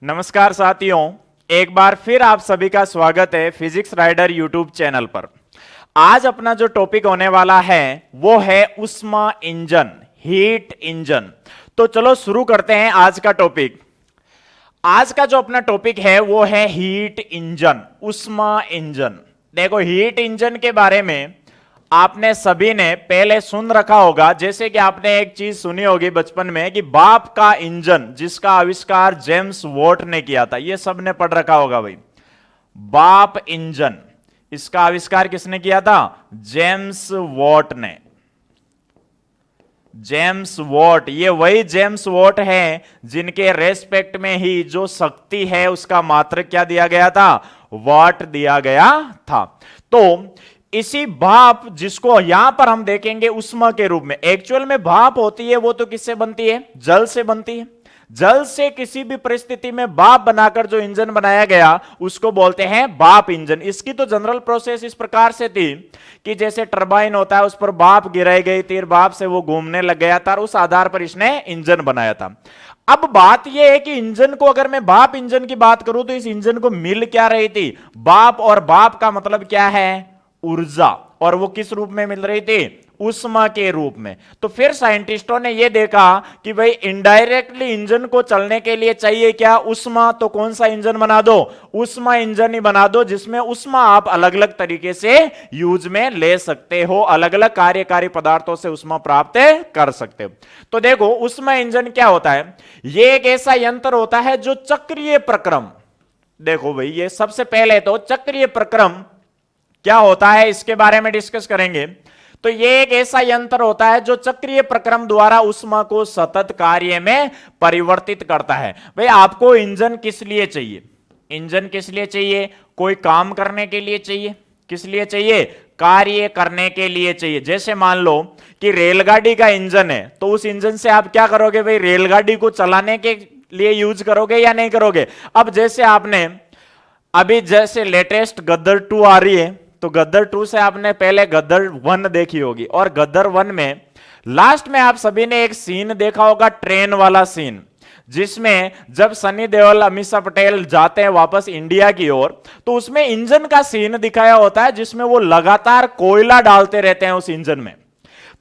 नमस्कार साथियों, एक बार फिर आप सभी का स्वागत है फिजिक्स राइडर यूट्यूब चैनल पर। आज अपना जो टॉपिक होने वाला है वो है उष्मा इंजन, हीट इंजन। तो चलो शुरू करते हैं आज का टॉपिक। आज का जो अपना टॉपिक है वो है हीट इंजन, उष्मा इंजन। देखो, हीट इंजन के बारे में आपने सभी ने पहले सुन रखा होगा। जैसे कि आपने एक चीज सुनी होगी बचपन में कि भाप का इंजन, जिसका आविष्कार जेम्स वॉट ने किया था, ये सब ने पढ़ रखा होगा भाई। भाप इंजन, इसका आविष्कार किसने किया था? जेम्स वॉट ने। जेम्स वॉट, ये वही जेम्स वॉट हैं जिनके रेस्पेक्ट में ही जो शक्ति है उसका मात्रक क्या दिया गया था? वॉट दिया गया था। तो इसी भाप, जिसको यहां पर हम देखेंगे उष्मा के रूप में, एक्चुअल में भाप होती है वो तो किससे बनती है? जल से बनती है। जल से किसी भी परिस्थिति में भाप बनाकर जो इंजन बनाया गया उसको बोलते हैं भाप इंजन। इसकी तो जनरल प्रोसेस इस प्रकार से थी कि जैसे टरबाइन होता है, उस पर भाप गिराई गई थी, भाप से वो घूमने लग गया था और उस आधार पर इसने इंजन बनाया था। अब बात यह है कि इंजन को, अगर मैं भाप इंजन की बात करूं तो इस इंजन को मिल क्या रही थी? भाप, और भाप का मतलब क्या है? ऊर्जा। और वो किस रूप में मिल रही थी? उष्मा के रूप में। तो फिर साइंटिस्टों ने यह देखा कि भाई इनडायरेक्टली इंजन को चलने के लिए चाहिए क्या? उष्मा। तो कौन सा इंजन बना दो? उष्मा इंजन ही बना दो, जिसमें उष्मा आप अलग अलग तरीके से यूज में ले सकते हो, अलग अलग कार्यकारी पदार्थों से उष्मा प्राप्त कर सकते हो। तो देखो, उष्मा इंजन क्या होता है? यह एक ऐसा यंत्र होता है जो चक्रीय प्रक्रम, देखो भाई, ये सबसे पहले तो चक्रीय प्रक्रम क्या होता है इसके बारे में डिस्कस करेंगे। तो यह एक ऐसा यंत्र होता है जो चक्रीय प्रक्रम द्वारा उष्मा को सतत कार्य में परिवर्तित करता है। भाई, आपको इंजन किस लिए चाहिए? इंजन किस लिए चाहिए? कोई काम करने के लिए चाहिए। किस लिए चाहिए? कार्य करने के लिए चाहिए। जैसे मान लो कि रेलगाड़ी का इंजन है, तो उस इंजन से आप क्या करोगे भाई? रेलगाड़ी को चलाने के लिए यूज करोगे या नहीं करोगे? अब जैसे आपने अभी जैसे लेटेस्ट गदर 2 आ रही है, तो गदर 2 से आपने पहले गदर 1 देखी होगी, और गदर 1 में लास्ट में आप सभी ने एक सीन देखा होगा, ट्रेन वाला सीन, जिसमें जब सनी देओल, अमीषा पटेल जाते हैं वापस इंडिया की ओर, तो उसमें इंजन का सीन दिखाया होता है जिसमें वो लगातार कोयला डालते रहते हैं उस इंजन में।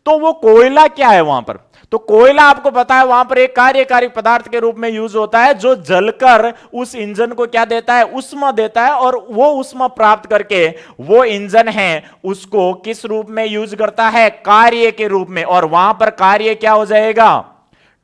तो वो कोयला क्या है वहां पर? तो कोयला आपको पता है वहां पर एक कार्यकारी पदार्थ के रूप में यूज होता है, जो जलकर उस इंजन को क्या देता है? उष्मा देता है। और वो उष्मा प्राप्त करके वो इंजन है उसको किस रूप में यूज करता है? कार्य के रूप में। और वहां पर कार्य क्या हो जाएगा?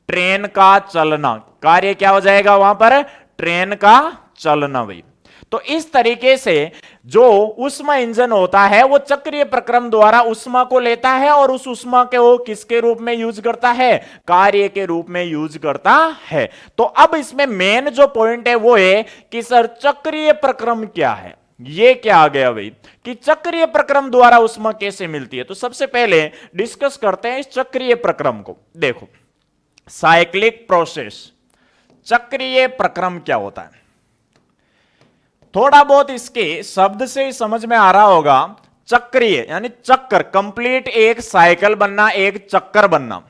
ट्रेन का चलना। कार्य क्या हो जाएगा वहां पर? ट्रेन का चलना भाई। तो इस तरीके से जो उष्मा इंजन होता है वो चक्रीय प्रक्रम द्वारा उष्मा को लेता है और उस उष्मा के वो किसके रूप में यूज करता है? कार्य के रूप में यूज करता है। तो अब इसमें मेन जो पॉइंट है वो है कि सर चक्रीय प्रक्रम क्या है? ये क्या आ गया भाई कि चक्रीय प्रक्रम द्वारा उष्मा कैसे मिलती है? तो सबसे पहले डिस्कस करते हैं इस चक्रीय प्रक्रम को। देखो, साइक्लिक प्रोसेस, चक्रीय प्रक्रम क्या होता है? थोड़ा बहुत इसके शब्द से ही समझ में आ रहा होगा। चक्रीय यानी चक्कर, कंप्लीट एक साइकिल बनना, एक चक्कर बनना।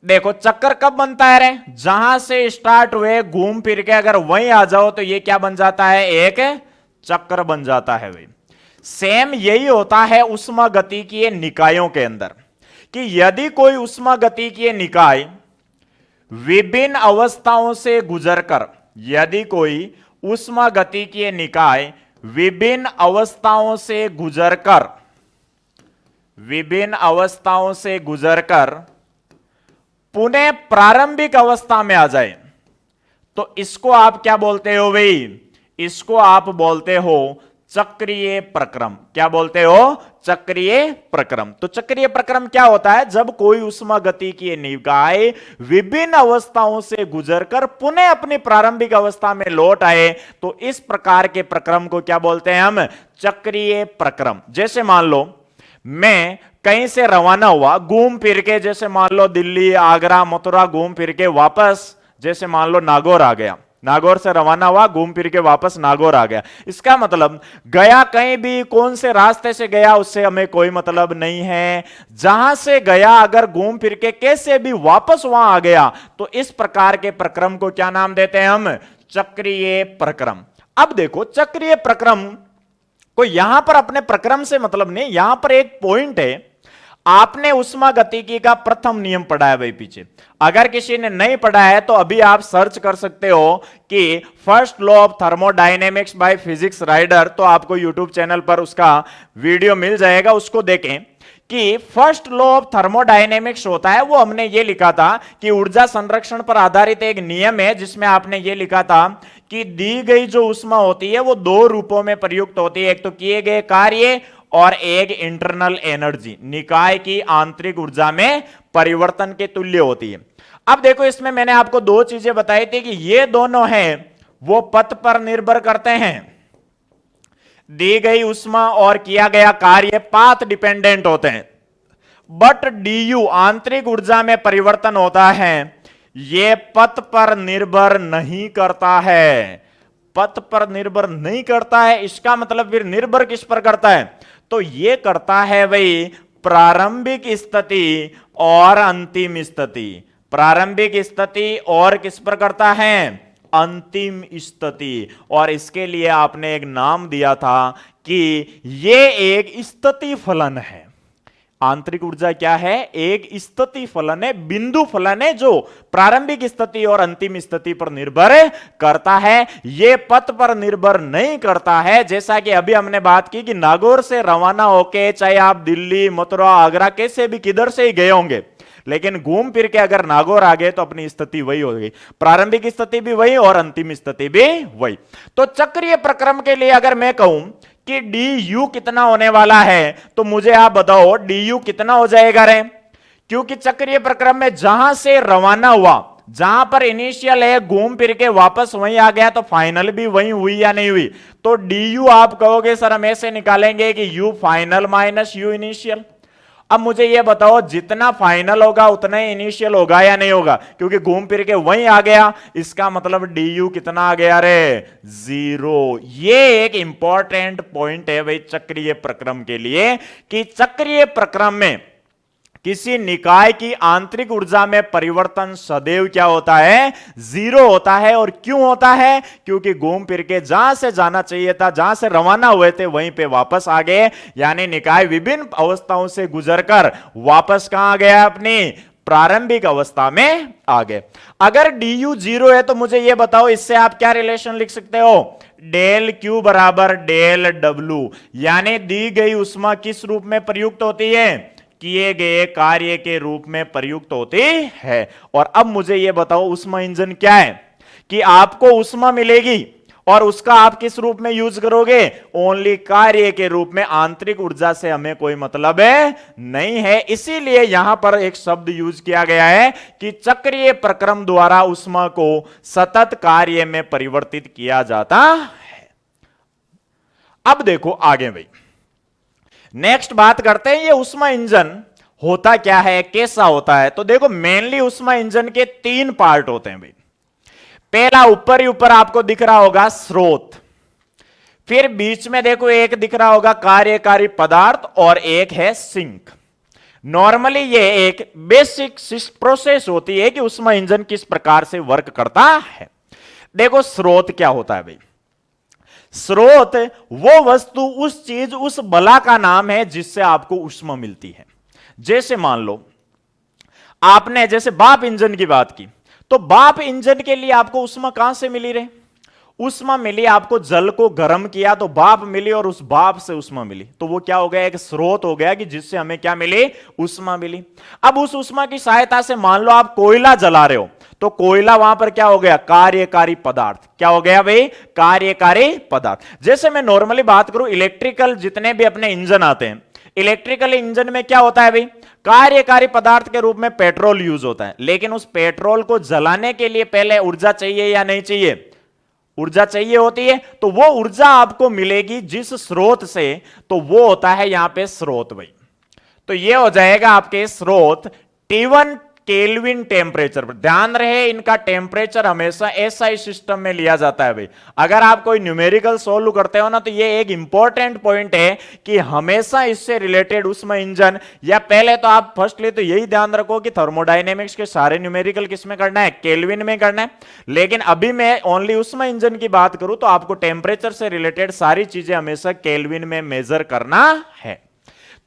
देखो, चक्कर कब बनता है रे? जहां से स्टार्ट हुए घूम फिर के अगर वहीं आ जाओ तो ये क्या बन जाता है? एक चक्कर बन जाता है भाई। सेम यही होता है उष्मा गतिकीय निकायों के अंदर, कि यदि कोई उष्मा गतिकीय निकाय विभिन्न अवस्थाओं से गुजरकर, यदि कोई उष्मा गतिकीय निकाय विभिन्न अवस्थाओं से गुजरकर, विभिन्न अवस्थाओं से गुजरकर पुनः प्रारंभिक अवस्था में आ जाए, तो इसको आप क्या बोलते हो भाई? इसको आप बोलते हो चक्रीय प्रक्रम। क्या बोलते हो? चक्रीय प्रक्रम। तो चक्रीय प्रक्रम क्या होता है? जब कोई उष्मा गतिकीय निकाय विभिन्न अवस्थाओं से गुजरकर पुनः अपनी प्रारंभिक अवस्था में लौट आए, तो इस प्रकार के प्रक्रम को क्या बोलते हैं हम? चक्रीय प्रक्रम। जैसे मान लो मैं कहीं से रवाना हुआ घूम फिर के, जैसे मान लो दिल्ली, आगरा, मथुरा घूम फिर के वापस जैसे मान लो नागौर आ गया। नागौर से रवाना हुआ, घूम फिर के वापस नागौर आ गया। इसका मतलब गया कहीं भी, कौन से रास्ते से गया उससे हमें कोई मतलब नहीं है, जहां से गया अगर घूम फिर के कैसे भी वापस वहां आ गया तो इस प्रकार के प्रक्रम को क्या नाम देते हैं हम? चक्रीय प्रक्रम। अब देखो चक्रीय प्रक्रम को यहां पर अपने प्रक्रम से मतलब नहीं, यहां पर एक पॉइंट है, आपने उष्मागतिकी का प्रथम नियम पढ़ा है भाई पीछे। अगर किसी ने नहीं पढ़ा है तो अभी आप सर्च कर सकते हो कि first law of thermodynamics by physics rider, तो आपको यूट्यूब चैनल पर उसका वीडियो मिल जाएगा, उसको देखें कि फर्स्ट लॉ ऑफ थर्मोडायनेमिक्स होता है, वो हमने ये लिखा था कि ऊर्जा संरक्षण पर आधारित एक नियम है जिसमें आपने ये लिखा था कि दी गई जो ऊष्मा होती है वो दो रूपों में प्रयुक्त होती है, एक तो किए गए कार्य और एक इंटरनल एनर्जी, निकाय की आंतरिक ऊर्जा में परिवर्तन के तुल्य होती है। अब देखो इसमें मैंने आपको दो चीजें बताई थी कि ये दोनों हैं वो पथ पर निर्भर करते हैं, दी गई ऊष्मा और किया गया कार्य पाथ डिपेंडेंट होते हैं, बट डी आंतरिक ऊर्जा में परिवर्तन होता है, यह पथ पर निर्भर नहीं करता है, पथ पर निर्भर नहीं करता है। इसका मतलब फिर निर्भर किस पर करता है? तो यह करता है भाई प्रारंभिक स्थिति और अंतिम स्थिति, प्रारंभिक स्थिति और किस पर करता है? अंतिम स्थिति। और इसके लिए आपने एक नाम दिया था कि यह एक स्थिति फलन है। आंतरिक ऊर्जा क्या है? एक स्थिति फलन है, बिंदु फलन है जो प्रारंभिक स्थिति और अंतिम स्थिति पर निर्भर करता है, यह पथ पर निर्भर नहीं करता है। जैसा कि अभी हमने बात की कि नागौर से रवाना होके चाहे आप दिल्ली, मथुरा, आगरा कैसे भी किधर से ही गए होंगे, लेकिन घूम फिर के अगर नागौर आ गए तो अपनी स्थिति वही होगी, प्रारंभिक स्थिति भी वही और अंतिम स्थिति भी वही। तो चक्रीय प्रक्रम के लिए अगर मैं कहूं कि डी यू कितना होने वाला है तो मुझे आप बताओ डी यू कितना हो जाएगा रे? क्योंकि चक्रीय प्रक्रम में जहां से रवाना हुआ, जहां पर इनिशियल है, घूम फिर के वापस वहीं आ गया, तो फाइनल भी वहीं हुई या नहीं हुई? तो डी यू आप कहोगे सर हम ऐसे निकालेंगे कि you final minus you initial. अब मुझे यह बताओ जितना फाइनल होगा उतना ही इनिशियल होगा या नहीं होगा? क्योंकि घूम फिर के वहीं आ गया, इसका मतलब डी यू कितना आ गया रे? 0। ये एक इंपॉर्टेंट पॉइंट है भाई चक्रीय प्रक्रम के लिए कि चक्रीय प्रक्रम में किसी निकाय की आंतरिक ऊर्जा में परिवर्तन सदैव क्या होता है? 0 होता है। और क्यों होता है? क्योंकि घूम फिर के जहां से जाना चाहिए था, जहां से रवाना हुए थे वहीं पे वापस आ गए, यानी निकाय विभिन्न अवस्थाओं से गुजरकर वापस कहां आ गया? अपनी प्रारंभिक अवस्था में आ गए। अगर डी यू 0 है तो मुझे यह बताओ इससे आप क्या रिलेशन लिख सकते हो? डेल क्यू बराबर डेल डब्ल्यू, यानी दी गई ऊष्मा किस रूप में प्रयुक्त होती है? किए गए कार्य के रूप में प्रयुक्त होती है। और अब मुझे यह बताओ ऊष्मा इंजन क्या है कि आपको ऊष्मा मिलेगी और उसका आप किस रूप में यूज करोगे? ओनली कार्य के रूप में, आंतरिक ऊर्जा से हमें कोई मतलब है नहीं है। इसीलिए यहां पर एक शब्द यूज किया गया है कि चक्रीय प्रक्रम द्वारा ऊष्मा को सतत कार्य में परिवर्तित किया जाता है। अब देखो आगे भाई नेक्स्ट बात करते हैं, ये ऊष्मा इंजन होता क्या है, कैसा होता है? तो देखो मेनली ऊष्मा इंजन के 3 पार्ट होते हैं भाई। पहला ऊपर ही ऊपर आपको दिख रहा होगा स्रोत, फिर बीच में देखो एक दिख रहा होगा कार्यकारी पदार्थ और एक है सिंक। नॉर्मली ये एक बेसिक प्रोसेस होती है कि ऊष्मा इंजन किस प्रकार से वर्क करता है। देखो स्रोत क्या होता है भाई? स्रोत वो वस्तु, उस चीज, उस बला का नाम है जिससे आपको ऊष्मा मिलती है। जैसे मान लो आपने जैसे भाप इंजन की बात की, तो भाप इंजन के लिए आपको ऊष्मा कहां से मिली रे? ऊष्मा मिली, आपको जल को गर्म किया तो भाप मिली और उस भाप से ऊष्मा मिली, तो वो क्या हो गया? एक स्रोत हो गया कि जिससे हमें क्या मिली? ऊष्मा मिली। अब उस ऊष्मा की सहायता से मान लो आप कोयला जला रहे हो, तो कोयला वहां पर क्या हो गया? कार्यकारी पदार्थ। क्या हो गया भाई? कार्यकारी पदार्थ। जैसे मैं नॉर्मली बात करूं इलेक्ट्रिकल जितने भी अपने इंजन आते हैं, इलेक्ट्रिकल इंजन में क्या होता है भाई? कार्यकारी पदार्थ के रूप में पेट्रोल यूज होता है, लेकिन उस पेट्रोल को जलाने के लिए पहले ऊर्जा चाहिए या नहीं चाहिए? ऊर्जा चाहिए होती है। तो वो ऊर्जा आपको मिलेगी जिस स्रोत से, तो वो होता है यहां पे स्रोत भाई। तो ये हो जाएगा आपके स्रोत T1 केल्विन टेम्परेचर पर। ध्यान रहे इनका टेम्परेचर हमेशा एसआई सिस्टम में लिया जाता है भाई। अगर आप कोई न्यूमेरिकल सोल्व करते हो ना तो ये एक इंपॉर्टेंट पॉइंट है कि हमेशा इससे रिलेटेड ऊष्मा इंजन, या पहले तो आप फर्स्टली तो यही ध्यान रखो कि थर्मोडायनेमिक्स के सारे न्यूमेरिकल किस में करना है, केल्विन में करना है। लेकिन अभी मैं ओनली ऊष्मा इंजन की बात करूं तो आपको टेम्परेचर से रिलेटेड सारी चीजें हमेशा केल्विन में मेजर करना है।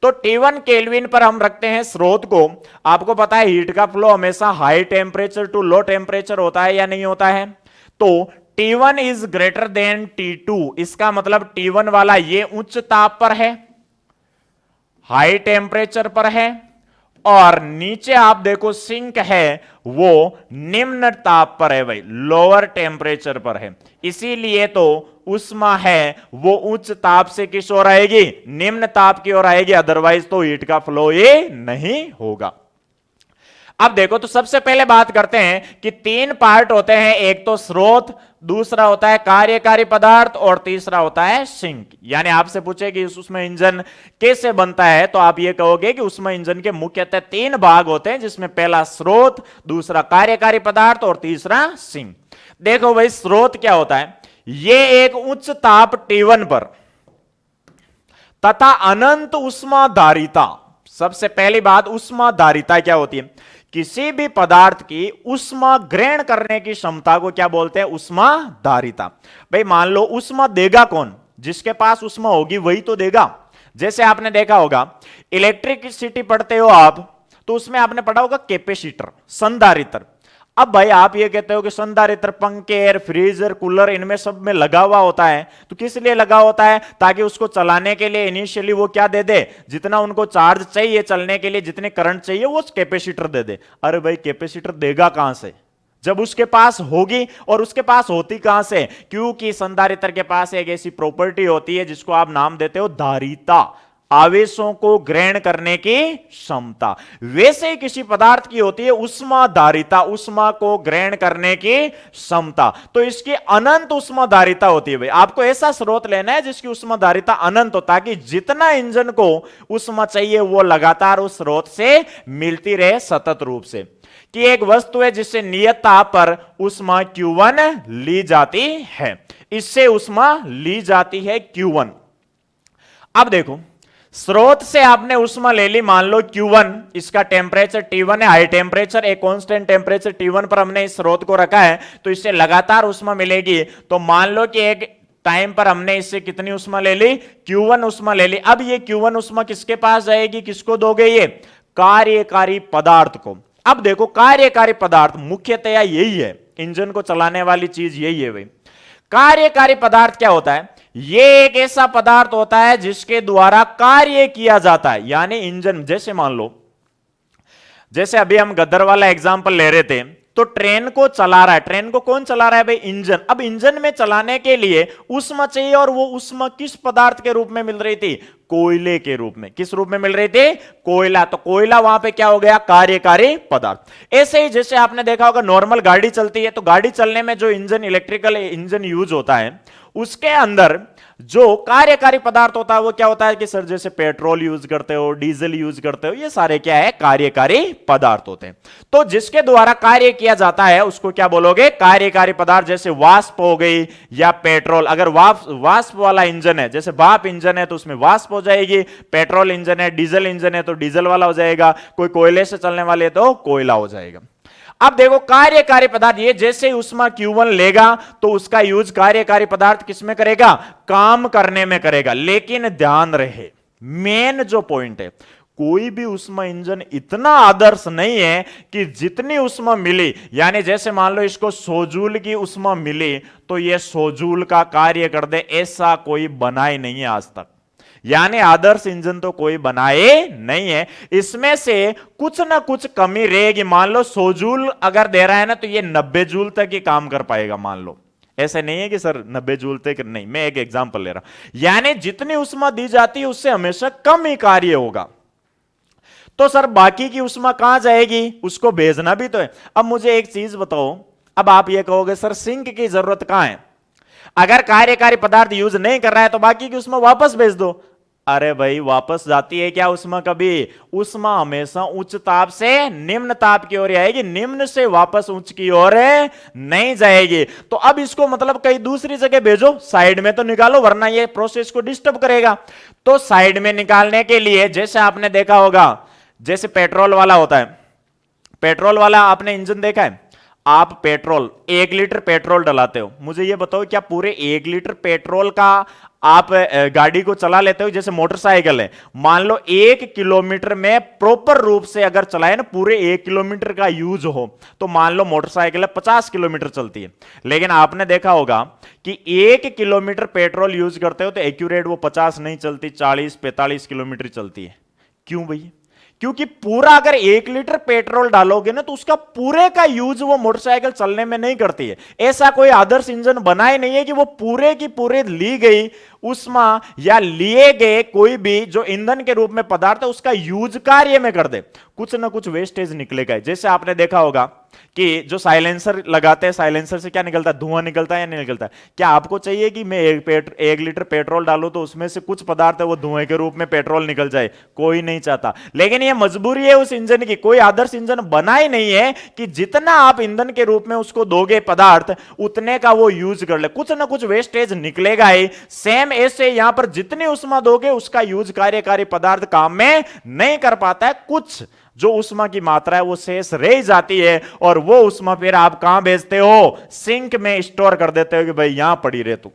तो T1 केल्विन पर हम रखते हैं स्रोत को। आपको पता है हीट का फ्लो हमेशा high temperature to low temperature होता है या नहीं होता है। तो T1 is greater than T2, इसका मतलब T1 वाला ये उच्च ताप पर है, हाई टेम्परेचर पर है, और नीचे आप देखो सिंक है वो निम्न ताप पर है भाई, लोअर टेम्परेचर पर है। इसीलिए तो उष्मा है वो उच्च ताप से किस ओर आएगी, निम्न ताप की ओर आएगी, अदरवाइज तो हीट का फ्लो ये नहीं होगा। अब देखो तो सबसे पहले बात करते हैं कि तीन पार्ट होते हैं, एक तो स्रोत, दूसरा होता है कार्यकारी पदार्थ, और तीसरा होता है सिंक। यानी आपसे पूछे कि उसमें इंजन कैसे बनता है तो आप ये कहोगे कि उसमें इंजन के मुख्यतः तीन भाग होते हैं, जिसमें पहला स्रोत, दूसरा कार्यकारी पदार्थ और तीसरा सिंक। देखो भाई स्रोत क्या होता है, ये एक उच्च ताप T1 पर तथा अनंत उष्माधारिता। सबसे पहली बात, उष्माधारिता क्या होती है, किसी भी पदार्थ की उष्मा ग्रहण करने की क्षमता को क्या बोलते हैं, उष्माधारिता। भाई मान लो उष्मा देगा कौन, जिसके पास उष्मा होगी वही तो देगा। जैसे आपने देखा होगा इलेक्ट्रिसिटी पढ़ते हो आप तो उसमें आपने पढ़ा होगा कैपेसिटर, संधारित्र। अब भाई आप ये कहते हो कि संधारित्र पंखे, एयर, फ्रीजर, कूलर इनमें सब में लगा हुआ होता है, तो किस लिए लगा होता है, ताकि उसको चलाने के लिए इनिशियली वो क्या दे दे, जितना उनको चार्ज चाहिए चलने के लिए, जितने करंट चाहिए वो कैपेसिटर दे दे। अरे भाई कैपेसिटर देगा कहां से जब उसके पास होगी, और उसके पास होती कहां से, क्योंकि संधारित्र के पास एक ऐसी प्रॉपर्टी होती है जिसको आप नाम देते हो धारिता, आवेशों को ग्रहण करने की क्षमता। वैसे ही किसी पदार्थ की होती है उष्माधारिता, उष्मा को ग्रहण करने की क्षमता। तो इसकी अनंत उष्माधारिता होती है भाई। आपको ऐसा स्रोत लेना है जिसकी उष्माधारिता अनंत हो, ताकि जितना इंजन को उष्मा चाहिए वो लगातार उस स्रोत से मिलती रहे सतत रूप से। कि एक वस्तु है जिससे नियत ताप पर उष्मा Q1 ली जाती है, इससे उष्मा ली जाती है Q1। अब देखो स्रोत से आपने उष्मा ले ली, मान लो Q1, इसका टेम्परेचर T1 है, हाई टेम्परेचर, एक कांस्टेंट टेम्परेचर T1 पर हमने इस स्रोत को रखा है, तो इससे लगातार उष्मा मिलेगी। तो मान लो कि एक टाइम पर हमने इससे कितनी उष्मा ले ली, Q1 उष्मा ले ली। अब ये Q1 उष्मा किसके पास जाएगी, किसको दोगे, ये कार्यकारी पदार्थ को। अब देखो कार्यकारी पदार्थ मुख्यतया यही है, इंजन को चलाने वाली चीज यही है भाई। कार्यकारी पदार्थ क्या होता है, ये एक ऐसा पदार्थ होता है जिसके द्वारा कार्य किया जाता है। यानी इंजन, जैसे मान लो, जैसे अभी हम गदर वाला एग्जांपल ले रहे थे, तो ट्रेन को चला रहा है, ट्रेन को कौन चला रहा है भाई, इंजन। अब इंजन में चलाने के लिए उष्मा चाहिए, और वो उष्मा किस पदार्थ के रूप में मिल रही थी, कोयले के रूप में। किस रूप में मिल रही थी, कोयला। तो कोयला वहां पे क्या हो गया, कार्यकारी पदार्थ। ऐसे ही जैसे आपने देखा होगा नॉर्मल गाड़ी चलती है, तो गाड़ी चलने में जो इंजन, इलेक्ट्रिकल इंजन यूज होता है, उसके अंदर जो कार्यकारी पदार्थ होता है वो क्या होता है कि सर जैसे पेट्रोल यूज करते हो, डीजल यूज करते हो, ये सारे क्या है, कार्यकारी पदार्थ होते हैं। तो जिसके द्वारा कार्य किया जाता है उसको क्या बोलोगे, कार्यकारी पदार्थ। जैसे वाष्प हो गई या पेट्रोल। अगर वाष्प वाला इंजन है, जैसे भाप इंजन है तो उसमें वाष्प हो जाएगी, पेट्रोल इंजन है, डीजल इंजन है तो डीजल वाला हो जाएगा, कोई कोयले से चलने वाले तो कोयला हो जाएगा। अब देखो कार्यकारी पदार्थ, ये जैसे ही उष्मा Q1 लेगा तो उसका यूज कार्यकारी पदार्थ किसमें करेगा, काम करने में करेगा। लेकिन ध्यान रहे, मेन जो पॉइंट है, कोई भी उष्मा इंजन इतना आदर्श नहीं है कि जितनी उष्मा मिली, यानी जैसे मान लो इसको 100 जूल की उष्मा मिली तो ये 100 जूल का कार्य कर दे, ऐसा कोई बना ही नहीं है आज तक। यानी आदर्श इंजन तो कोई बनाए नहीं है, इसमें से कुछ ना कुछ कमी रहेगी। मान लो 100 जूल अगर दे रहा है ना, तो ये 90 जूल तक ही काम कर पाएगा। मान लो, ऐसे नहीं है कि सर 90 जूल तक नहीं, मैं एक एग्जांपल ले रहा हूं। यानी जितनी उष्मा दी जाती है उससे हमेशा कम ही कार्य होगा। तो सर बाकी की उष्मा कहां जाएगी, उसको भेजना भी तो है। अब मुझे एक चीज बताओ, अब आप ये कहोगे सर सिंक की जरूरत कहां है, अगर कार्यकारी पदार्थ यूज नहीं कर रहा है तो बाकी की उष्मा वापस भेज दो। अरे भाई वापस जाती है क्या उष्मा कभी? उष्मा हमेशा उच्च ताप से निम्न ताप की ओर आएगी, निम्न से वापस उच्च की ओर नहीं जाएगी। तो अब इसको मतलब कहीं दूसरी जगह भेजो, साइड में तो निकालो, वरना ये प्रोसेस को डिस्टर्ब करेगा। तो साइड में निकालने के लिए जैसे आपने देखा होगा, जैसे पेट्रोल वाला होता है, पेट्रोल वाला आपने इंजन देखा है, आप पेट्रोल 1 लीटर पेट्रोल डलाते हो, मुझे ये बताओ क्या पूरे 1 लीटर पेट्रोल का आप गाड़ी को चला लेते हो? जैसे मोटरसाइकिल है, मान लो 1 किलोमीटर में प्रॉपर रूप से अगर चलाए ना, पूरे 1 किलोमीटर का यूज हो, तो मान लो मोटरसाइकिल 50 किलोमीटर चलती है। लेकिन आपने देखा होगा कि 1 किलोमीटर पेट्रोल यूज करते हो तो एक्यूरेट वो 50 नहीं चलती, 40-45 किलोमीटर चलती है। क्यों भैया? क्योंकि पूरा अगर 1 लीटर पेट्रोल डालोगे ना, तो उसका पूरे का यूज वो मोटरसाइकिल चलने में नहीं करती है। ऐसा कोई आदर्श इंजन बना ही नहीं है कि वो पूरे की पूरे ली गई उष्मा या लिए गए कोई भी जो ईंधन के रूप में पदार्थ है उसका यूज कार्य में कर दे। कुछ ना कुछ वेस्टेज निकलेगा। जैसे आपने देखा होगा कि जो साइलेंसर लगाते हैं, साइलेंसर से क्या निकलता है? धुआं निकलता है या नहीं निकलता है? क्या आपको चाहिए कि मैं 1 लीटर पेट्रोल डालूं तो उसमें से कुछ पदार्थ है वो धुएं के रूप में पेट्रोल निकल जाए? कोई नहीं चाहता। लेकिन ये मजबूरी है उस इंजन की। कोई आदर्श इंजन बना ही नहीं है कि जितना आप ईंधन के रूप में उसको दोगे पदार्थ, उतने का वो यूज कर ले। कुछ ना कुछ वेस्टेज निकलेगा ही। सेम ऐसे यहां पर जितनी उष्मा दोगे उसका यूज कार्यकारी पदार्थ काम में नहीं कर पाता है। कुछ जो उष्मा की मात्रा है वो शेष रह जाती है, और वो उष्मा फिर आप कहां भेजते हो? सिंक में स्टोर कर देते हो कि भाई यहां पड़ी रहे तू।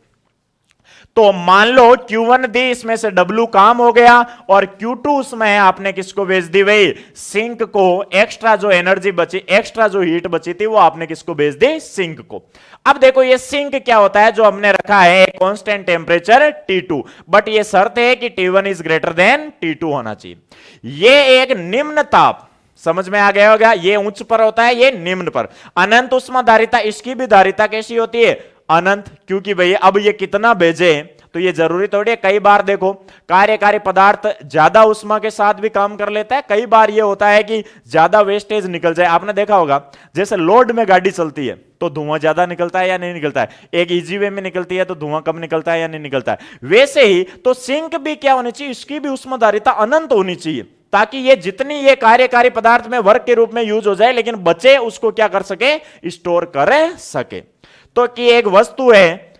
तो मान लो Q1 दी, इसमें से W काम हो गया, और Q2 उसमें है, आपने किसको भेज दी भाई? सिंक को। एक्स्ट्रा जो एनर्जी बची, एक्स्ट्रा जो हीट बची थी, वो आपने किसको भेज दी? सिंक को। अब देखो ये सिंक क्या होता है? जो हमने रखा है कांस्टेंट टेम्परेचर T2, बट ये शर्त है कि T1 is greater than T2 होना चाहिए। ये एक निम्न ताप, समझ में आ गया होगा? ये उच्च पर होता है, ये निम्न पर। अनंत उष्मा धारिता, इसकी भी धारिता कैसी होती है? अनंत। क्योंकि भैया अब ये कितना भेजे तो ये जरूरी थोड़ी है। कई बार देखो कार्यकारी पदार्थ ज्यादा उष्मा के साथ भी काम कर लेता है, कई बार ये होता है कि ज्यादा वेस्टेज निकल जाए। आपने देखा होगा जैसे लोड में गाड़ी चलती है तो धुआं ज्यादा निकलता है या नहीं निकलता है? एक इजी वे में निकलती है तो धुआं कम निकलता है या नहीं निकलता है? वैसे ही तो सिंक भी क्या होनी चाहिए? इसकी भी उष्मा धारिता अनंत होनी चाहिए, ताकि ये जितनी ये कार्यकारी पदार्थ में वर्क के रूप में यूज हो जाए, लेकिन बचे उसको क्या कर सके? स्टोर कर सके। तो कि एक वस्तु है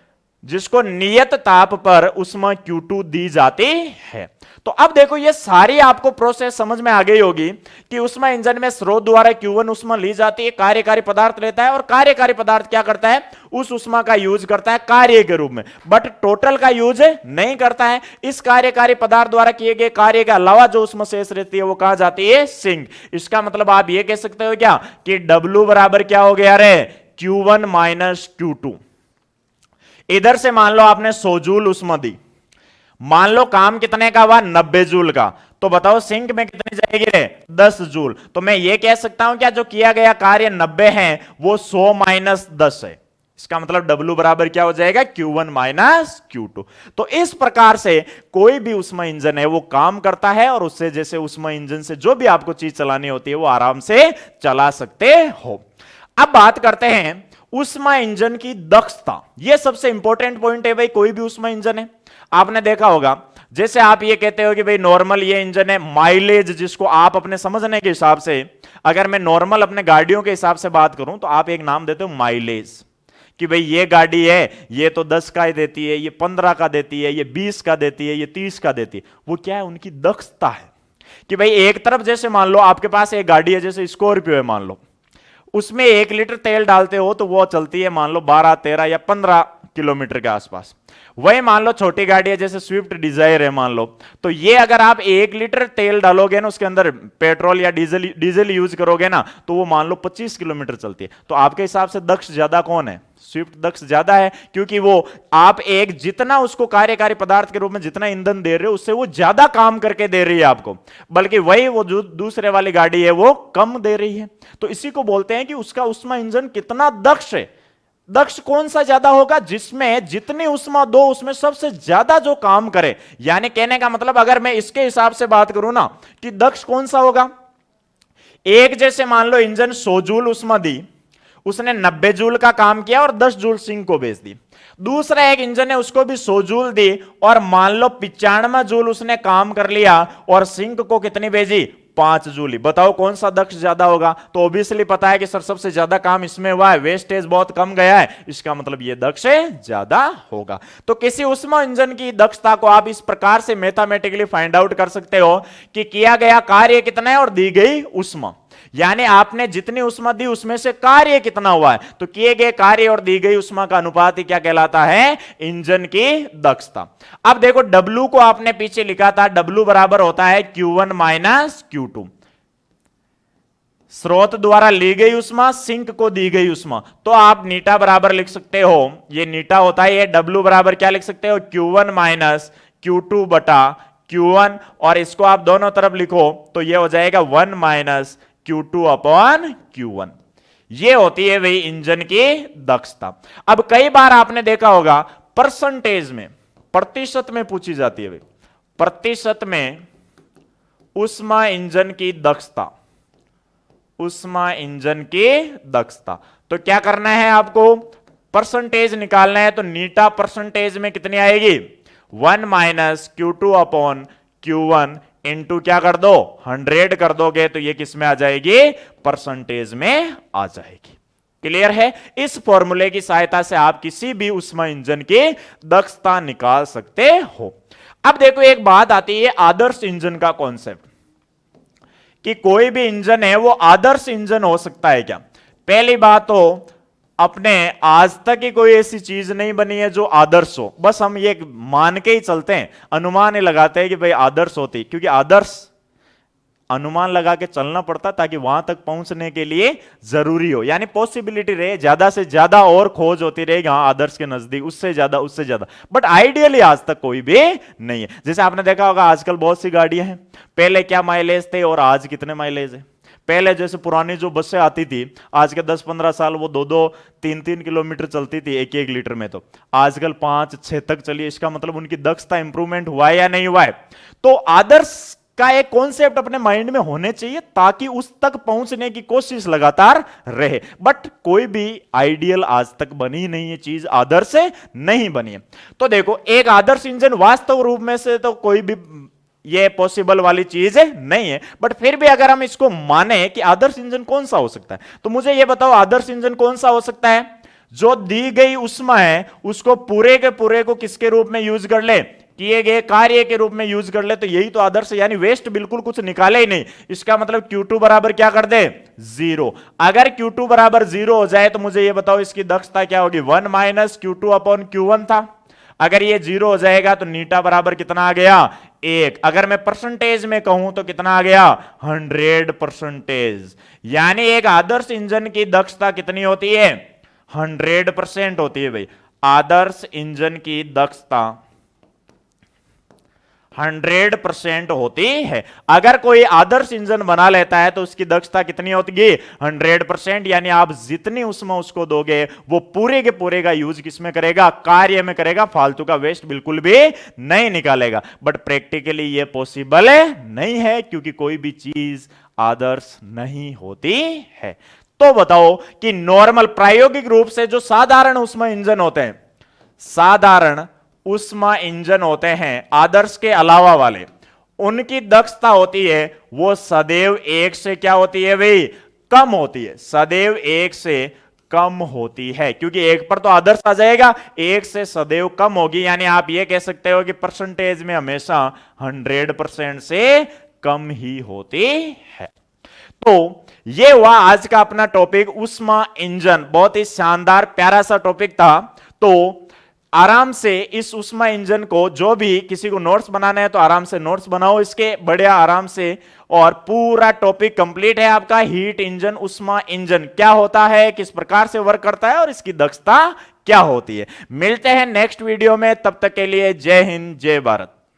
जिसको नियत ताप पर उष्मा Q2 दी जाती है। तो अब देखो ये सारी आपको प्रोसेस समझ में आ गई होगी कि उष्मा इंजन में स्रोत द्वारा Q1 उष्मा ली जाती है, कार्यकारी पदार्थ लेता है, और कार्यकारी पदार्थ क्या करता है? उस उष्मा का यूज करता है कार्य के रूप में, बट टोटल का यूज नहीं करता है। इस कार्यकारी पदार्थ द्वारा किए गए कार्य के अलावा जो उष्मा शेष रहती है वो कहां जाती है? सिंक। इसका मतलब आप ये कह सकते हो क्या कि W बराबर क्या हो गया रे? Q1 minus Q2। इधर से मान लो आपने 100 जूल उष्मा दी, मान लो काम कितने का हुआ? 90 जूल का। तो बताओ सिंक में कितनी जाएगी रे? 10 जूल। तो मैं ये कह सकता हूं क्या जो किया गया कार्य 90 है वो 100 माइनस 10 है। इसका मतलब W बराबर क्या हो जाएगा? Q1 minus Q2। तो इस प्रकार से कोई भी उष्मा इंजन है वो काम करता है, और उससे जैसे उष्मा इंजन से जो भी आपको चीज चलानी होती है वो आराम से चला सकते हो। अब बात करते हैं उष्मा इंजन की दक्षता। यह सबसे इंपॉर्टेंट पॉइंट है भाई। कोई भी उष्मा इंजन है, आपने देखा होगा जैसे आप ये कहते हो कि भाई नॉर्मल ये इंजन है, माइलेज जिसको आप अपने समझने के हिसाब से, अगर मैं नॉर्मल अपने गाड़ियों के हिसाब से बात करूं तो आप एक नाम देते हो माइलेज, कि भाई ये गाड़ी है ये तो 10 का ही देती है, ये 15 का देती है, ये 20 का देती है, ये 30 का देती है। वो क्या है? उनकी दक्षता है। कि भाई एक तरफ जैसे मान लो आपके पास एक गाड़ी है, जैसे स्कॉर्पियो है मान लो, उसमें 1 लीटर तेल डालते हो तो वो चलती है मान लो 12, 13 या 15 किलोमीटर के आसपास। वही मान लो छोटी गाड़ी है जैसे स्विफ्ट डिजायर है मान लो, तो ये अगर आप 1 लीटर तेल डालोगे ना, उसके अंदर पेट्रोल या डीजल यूज करोगे ना, तो वो मान लो 25 किलोमीटर चलती है। तो आपके हिसाब से दक्ष ज्यादा कौन है? स्विफ्ट दक्ष ज्यादा है, क्योंकि वो आप एक जितना उसको कार्यकारी पदार्थ के रूप में जितना ईंधन दे रहे हो उससे वो ज्यादा काम करके दे रही है आपको, बल्कि वही वो जो दूसरे वाली गाड़ी है वो कम दे रही है। तो इसी को बोलते हैं कि उसका उष्मा इंजन कितना दक्ष है। दक्ष कौन सा ज्यादा होगा? जिसमें जितनी उष्मा दो उसमें सबसे ज्यादा जो काम करे। यानी कहने का मतलब अगर मैं इसके हिसाब से बात करूं ना कि दक्ष कौन सा होगा, एक जैसे मान लो इंजन 100 जूल उष्मा दी, उसने 90 जूल का काम किया और 10 जूल सिंक को भेज दी। दूसरा एक इंजन है, उसको भी 100 जूल दी और मान लो 95 जूल उसने काम कर लिया और सिंक को कितनी भेजी, 5 जूल। बताओ कौन सा दक्ष ज्यादा होगा? तो ऑब्वियसली पता है कि सर सबसे ज्यादा काम इसमें हुआ है, वेस्टेज बहुत कम गया है, इसका मतलब ये दक्ष ज्यादा होगा। तो किसी ऊष्मा इंजन की दक्षता को आप इस प्रकार से मैथमेटिकली फाइंड आउट कर सकते हो कि किया गया कार्य कितना है और दी गई ऊष्मा, यानी आपने जितनी ऊष्मा दी उसमें से कार्य कितना हुआ है, तो किए गए कार्य और दी गई ऊष्मा का अनुपात ही क्या कहलाता है, इंजन की दक्षता। अब देखो W को आपने पीछे लिखा था, W बराबर होता है Q1 माइनस Q2, स्रोत द्वारा ली गई ऊष्मा, सिंक को दी गई ऊष्मा। तो आप नीटा बराबर लिख सकते हो, ये नीटा होता है, ये W बराबर क्या लिख सकते हो, Q1 माइनस Q2 बटा Q1, और इसको आप दोनों तरफ लिखो तो ये हो जाएगा 1 माइनस Q2 अपॉन Q1। ये होती है वही इंजन की दक्षता। अब कई बार आपने देखा होगा परसेंटेज में, प्रतिशत में पूछी जाती है, प्रतिशत में ऊष्मा इंजन की दक्षता, ऊष्मा इंजन की दक्षता। तो क्या करना है आपको, परसेंटेज निकालना है, तो नीटा परसेंटेज में कितनी आएगी, 1 minus Q2 upon Q1 into क्या कर दो, 100 कर दोगे तो ये किस में आ जाएगी, परसेंटेज में आ जाएगी। क्लियर है? इस फॉर्मूले की सहायता से आप किसी भी ऊष्मा इंजन की दक्षता निकाल सकते हो। अब देखो एक बात आती है आदर्श इंजन का कॉन्सेप्ट, कि कोई भी इंजन है वो आदर्श इंजन हो सकता है क्या? पहली बात तो अपने आज तक ही कोई ऐसी चीज नहीं बनी है जो आदर्श हो, बस हम ये मान के ही चलते हैं, अनुमान ही लगाते हैं कि भाई आदर्श होती, क्योंकि आदर्श अनुमान लगा के चलना पड़ता ताकि वहां तक पहुंचने के लिए जरूरी हो, यानी पॉसिबिलिटी रहे, ज्यादा से ज्यादा और खोज होती रहेगी हाँ आदर्श के नजदीक, उससे ज्यादा, बट आइडियली आज तक कोई भी नहीं है। जैसे आपने देखा होगा आजकल बहुत सी गाड़ियां हैं, पहले क्या माइलेज थे और आज कितने माइलेज है। पहले जैसे पुरानी जो बसें आती थी आज के 10-15 साल, वो 2-2, 3-3 किलोमीटर चलती थी 1-1 लीटर में, तो आजकल 5-6 तक चली। इसका मतलब उनकी दक्षता इंप्रूवमेंट हुआ है या नहीं हुआ है? तो आदर्श का एक कॉन्सेप्ट अपने माइंड में होने चाहिए ताकि उस तक पहुंचने की कोशिश लगातार रहे, बट कोई भी आइडियल आज तक बनी नहीं है, चीज आदर्श नहीं बनी है। तो देखो एक आदर्श इंजन वास्तव रूप में से तो कोई भी ये पॉसिबल वाली चीज नहीं है, बट फिर भी अगर हम इसको माने कि आदर्श इंजन कौन सा हो सकता है, तो मुझे ये बताओ आदर्श इंजन कौन सा हो सकता है, जो दी गई ऊष्मा है उसको पूरे के पूरे को किसके रूप में यूज कर ले, किए गए कार्य के रूप में यूज कर ले, तो यही तो आदर्श है, यानी वेस्ट बिल्कुल कुछ निकाले ही नहीं। इसका मतलब Q2 बराबर क्या कर दे, 0। अगर Q2 बराबर 0 हो जाए तो मुझे ये बताओ इसकी दक्षता क्या होगी, 1 माइनस Q2 अपॉन Q1 था। अगर ये 0 हो जाएगा तो नीटा बराबर कितना आ गया, 1। अगर मैं परसेंटेज में कहूं तो कितना आ गया, 100%। यानी एक आदर्श इंजन की दक्षता कितनी होती है, 100% होती है भाई। आदर्श इंजन की दक्षता 100% होती है। अगर कोई आदर्श इंजन बना लेता है तो उसकी दक्षता कितनी होती, 100%। यानी आप जितनी ऊष्मा उसको दोगे वो पूरे के पूरे का यूज किसमें करेगा, कार्य में करेगा, फालतू का वेस्ट बिल्कुल भी नहीं निकालेगा। बट प्रैक्टिकली ये पॉसिबल नहीं है क्योंकि कोई भी चीज आदर्श नहीं होती है। तो बताओ कि नॉर्मल प्रायोगिक रूप से जो साधारण ऊष्मा इंजन होते हैं, साधारण ऊष्मा इंजन होते हैं आदर्श के अलावा वाले, उनकी दक्षता होती है वो सदैव 1 से क्या होती है भाई, कम होती है, सदैव 1 से कम होती है। क्योंकि 1 पर तो आदर्श आ जाएगा, 1 से सदैव कम होगी। यानी आप ये कह सकते हो कि परसेंटेज में हमेशा 100% से कम ही होती है। तो ये हुआ आज का अपना टॉपिक ऊष्मा इंजन, बहुत ही शानदार प्यारा सा टॉपिक था। तो आराम से इस ऊष्मा इंजन को, जो भी किसी को नोट्स बनाना है तो आराम से नोट्स बनाओ इसके बढ़िया आराम से, और पूरा टॉपिक कंप्लीट है आपका। हीट इंजन, ऊष्मा इंजन क्या होता है, किस प्रकार से वर्क करता है और इसकी दक्षता क्या होती है। मिलते हैं नेक्स्ट वीडियो में, तब तक के लिए जय हिंद जय भारत।